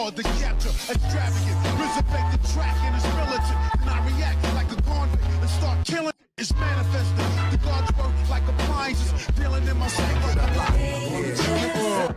hard to capture. Extravagant, resurrect the track and it's militant. And I react like a convict and start killing. It's manifested. The gods work like appliances, dealing in my sacred life.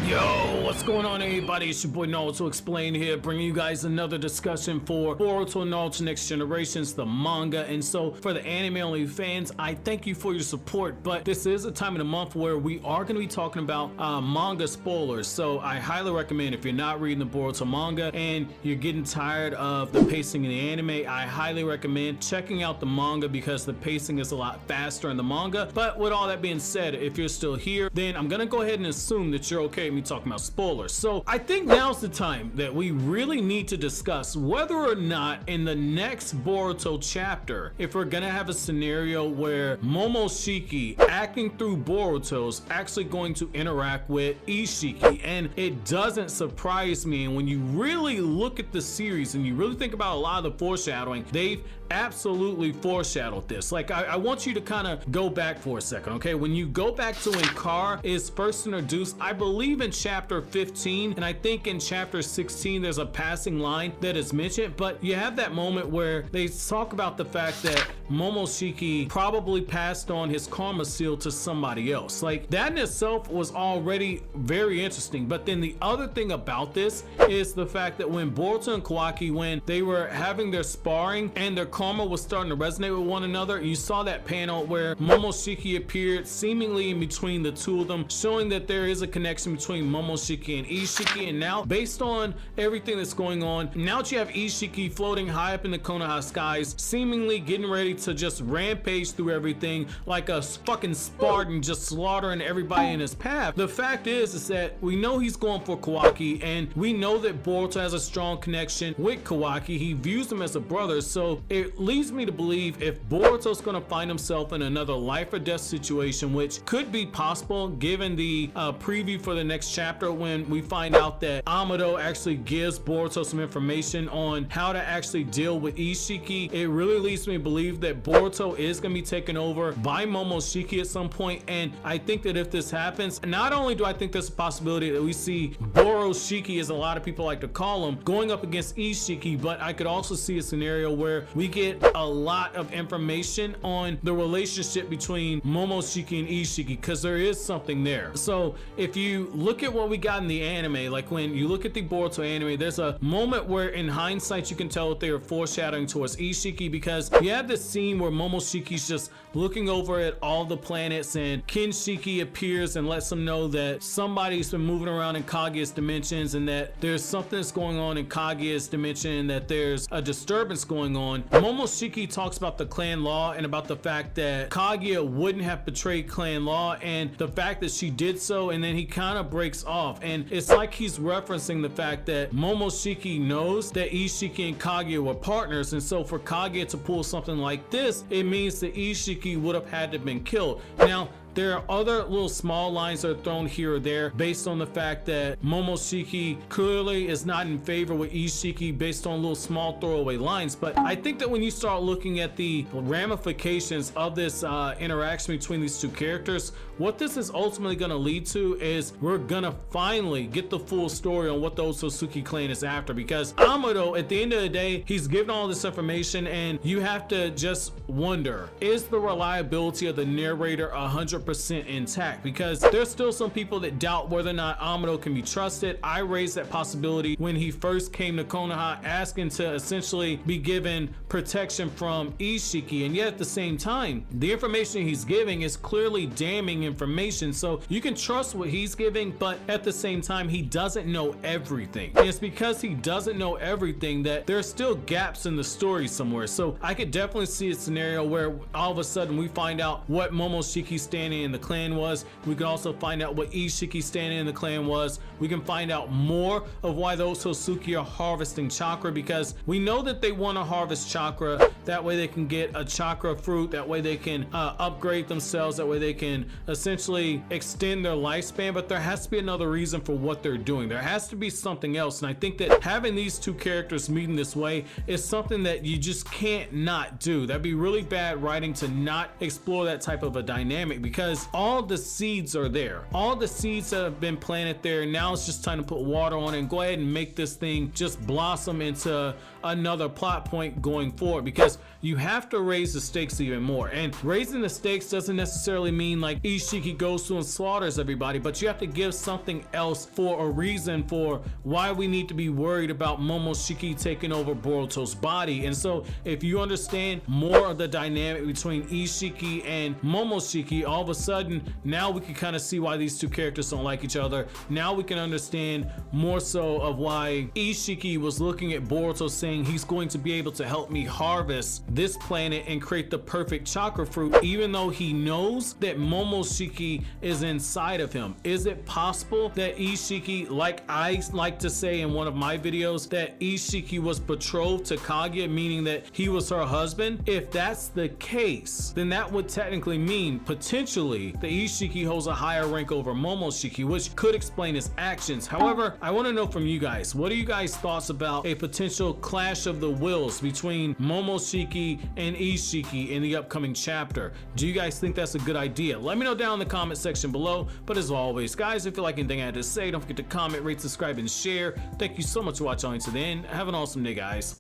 Yo, what's going on, everybody? It's your boy Naruto Explain here, bringing you guys another discussion for Boruto Naruto Next Generations, the manga. And so for the anime only fans, I thank you for your support, but this is a time of the month where we are going to be talking about manga spoilers. So I highly recommend, if you're not reading the Boruto manga and you're getting tired of the pacing in the anime, I highly recommend checking out the manga because the pacing is a lot faster in the manga. But with all that being said, if you're still here, then I'm going to go ahead and assume that you're okay with me talking about spoilers. So I think now's the time that we really need to discuss whether or not in the next Boruto chapter, if we're gonna have a scenario where Momoshiki acting through Boruto's actually going to interact with Isshiki. And it doesn't surprise me, and when you really look at the series and you really think about a lot of the foreshadowing, they've absolutely foreshadowed this. Like, I want you to kind of go back for a second, okay? When you go back to when Kar is first introduced, I believe in chapter 15, and I think in chapter 16 there's a passing line that is mentioned, but you have that moment where they talk about the fact that Momoshiki probably passed on his karma seal to somebody else. Like, that in itself was already very interesting. But then the other thing about this is the fact that when Boruto and Kawaki, when they were having their sparring and their karma was starting to resonate with one another, you saw that panel where Momoshiki appeared seemingly in between the two of them, showing that there is a connection between Momoshiki and Isshiki. And now, based on everything that's going on, now that you have Isshiki floating high up in the Konoha skies, seemingly getting ready to just rampage through everything like a fucking Spartan, just slaughtering everybody in his path. The fact is that we know he's going for Kawaki, and we know that Boruto has a strong connection with Kawaki. He views him as a brother, so it leads me to believe if Boruto's going to find himself in another life or death situation, which could be possible given the preview for the next chapter, when we find out that Amado actually gives Boruto some information on how to actually deal with Isshiki, it really leads me to believe that Boruto is going to be taken over by Momoshiki at some point. And I think that if this happens, not only do I think there's a possibility that we see Boroshiki, as a lot of people like to call him, going up against Isshiki, but I could also see a scenario where we get a lot of information on the relationship between Momoshiki and Isshiki, because there is something there. So if you look at what we got in the anime, like when you look at the Boruto anime, there's a moment where in hindsight you can tell that they are foreshadowing towards Isshiki, because you have this scene where Momoshiki's just looking over at all the planets and Kinshiki appears and lets them know that somebody's been moving around in Kaguya's dimensions and that there's something that's going on in Kaguya's dimension and that there's a disturbance going on. Momoshiki talks about the clan law and about the fact that Kaguya wouldn't have betrayed clan law and the fact that she did so, and then he kind of breaks off, and it's like he's referencing the fact that Momoshiki knows that Isshiki and Kaguya were partners, and so for Kaguya to pull something like this, it means that Isshiki would have had to have been killed. Now, there are other little small lines that are thrown here or there based on the fact that Momoshiki clearly is not in favor with Isshiki based on little small throwaway lines. But I think that when you start looking at the ramifications of this interaction between these two characters, what this is ultimately going to lead to is we're going to finally get the full story on what the Otsutsuki clan is after, because Amado, at the end of the day, he's given all this information, and you have to just wonder, is the reliability of the narrator 100% intact? Because there's still some people that doubt whether or not Amado can be trusted. I raised that possibility when he first came to Konoha asking to essentially be given protection from Isshiki, and yet at the same time the information he's giving is clearly damning information. So you can trust what he's giving, but at the same time he doesn't know everything, and it's because he doesn't know everything that there's still gaps in the story somewhere. So I could definitely see a scenario where all of a sudden we find out what Momoshiki's standing in the clan was. We can also find out what Ishiki's standing in the clan was. We can find out more of why those Otsutsuki are harvesting chakra, because we know that they want to harvest chakra. That way they can get a chakra fruit. That way they can upgrade themselves. That way they can essentially extend their lifespan. But there has to be another reason for what they're doing. There has to be something else. And I think that having these two characters meeting this way is something that you just can't not do. That'd be really bad writing to not explore that type of a dynamic, because because all the seeds are there. All the seeds that have been planted there, now it's just time to put water on it and go ahead and make this thing just blossom into another plot point going forward, because you have to raise the stakes even more. And raising the stakes doesn't necessarily mean like Isshiki goes through and slaughters everybody, but you have to give something else for a reason for why we need to be worried about Momoshiki taking over Boruto's body. And so if you understand more of the dynamic between Isshiki and Momoshiki, all of a sudden now we can kind of see why these two characters don't like each other. Now we can understand more so of why Isshiki was looking at Boruto saying he's going to be able to help me harvest this planet and create the perfect chakra fruit, even though he knows that Momoshiki is inside of him. Is it possible that Isshiki, like I like to say in one of my videos, that Isshiki was betrothed to Kaguya, meaning that he was her husband? If that's the case, then that would technically mean potentially that Isshiki holds a higher rank over Momoshiki, which could explain his actions. However, I want to know from you guys, what are you guys' thoughts about a potential clash of the wills between Momoshiki and Isshiki in the upcoming chapter? Do you guys think that's a good idea? Let me know down in the comment section below. But as always, guys, if you like anything I had to say, don't forget to comment, rate, subscribe, and share. Thank you so much for watching to the end. Have an awesome day, guys.